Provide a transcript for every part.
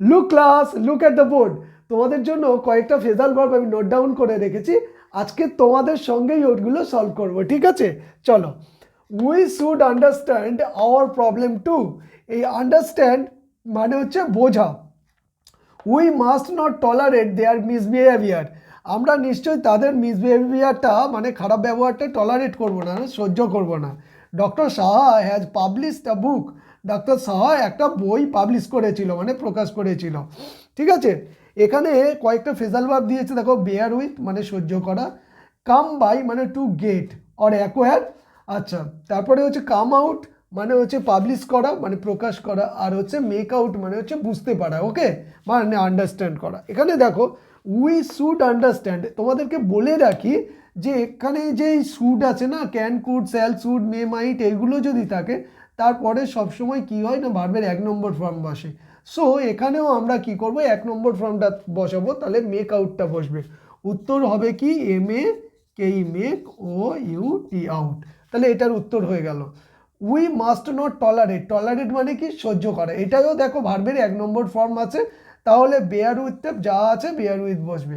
Look class, look at the board. তোমাদের জন্য কয়েকটা ফ্রেজাল ভার্ব আমি নোট ডাউন করে রেখেছি, আজকে তোমাদের সঙ্গেই ওগুলো সলভ করবো, ঠিক আছে? চলো। We should understand our problem too. এই আন্ডারস্ট্যান্ড মানে হচ্ছে বোঝা। We must not tolerate their misbehaviour. আমরা নিশ্চয়ই তাদের মিসবিহেভিয়ারটা মানে খারাপ ব্যবহারটা টলারেট করবো না, সহ্য করবো না। Doctor Saha has published a book. Doctor Saha একটা বই পাবলিশ করেছিল মানে প্রকাশ করেছিল, ঠিক আছে? এখানে কয়েকটা ফ্রেজাল ভার্ব দিয়েছে, দেখো। বেয়ার উইথ মানে সহ্য করা, কাম বাই মানে টু গেট অর অ্যাকোয়ার, আচ্ছা। তারপরে হচ্ছে কাম আউট মানে হচ্ছে পাবলিশ করা মানে প্রকাশ করা, আর হচ্ছে মেক আউট মানে হচ্ছে বুঝতে পারা, ওকে, মানে আন্ডারস্ট্যান্ড করা। এখানে দেখো উই শুড আন্ডারস্ট্যান্ড, তোমাদেরকে বলে রাখি যে এখানে যে শুড আছে না, ক্যান, কুড, শ্যাল, শুড, মে, মাইট, এগুলো যদি থাকে তারপরে সবসময় কি হয় না, ভার্বের 1 নম্বর ফর্ম বসে। সো এখানেও আমরা কি করব, 1 নম্বর ফর্মটা বসাবো, তাহলে মেক আউটটা বসবে। উত্তর হবে কি MAKE, মেক, OUT, আউট। তাহলে এটার উত্তর হয়ে গেল। We must not tolerate, tolerate মানে কি সহ্য করা, এটাও দেখো ভার্বের 1 নম্বর ফর্ম আছে, তাহলে বেয়ার উইথটা যা আছে বেয়ার উইথ বসবে।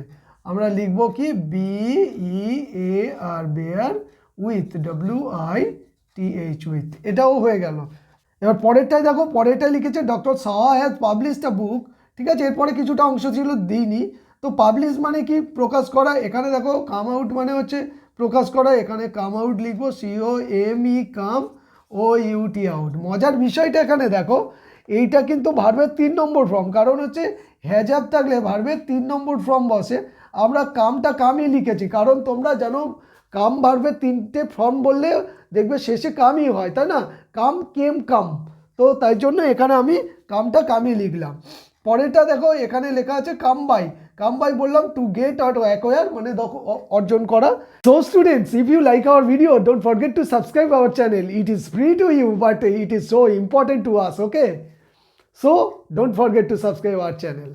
আমরা লিখবো কি BEAR, bear with, WITH, with, এটাও হয়ে গেল। এবার পরেরটাই দেখো, পরেরটাই লিখেছে doctor Saha has published a book, ঠিক আছে? এরপরে কিছুটা অংশ ছিল দিইনি। তো পাবলিশ মানে কি প্রকাশ করা, এখানে দেখো কাম আউট মানে হচ্ছে প্রকাশ করা, এখানে কাম আউট লিখবো COME, কাম, OUT, আউট। মজার বিষয়টা এখানে দেখো, এইটা কিন্তু ভার্বের 3 নম্বর ফর্ম, কারণ হচ্ছে হ্যাজাব থাকলে ভার্বের 3 নম্বর ফর্ম বসে। আমরা কামটা কামই লিখেছি, কারণ তোমরা জানো কাম ভার্বের 3টে ফর্ম বললে দেখবে শেষে কামই হয়, তাই না? কাম, কেম, কাম। তো তাই জন্য এখানে আমি কামটা কামই লিখলাম। পরেরটা দেখো, এখানে লেখা আছে কাম বাই। কাম বাই বললাম টু গেট অর অ্যাকোয়ার মানে অর্জন করা। So students, if you like our video, don't forget to subscribe our channel. It is free to you, but it is so important to us, okay? So don't forget to subscribe our channel.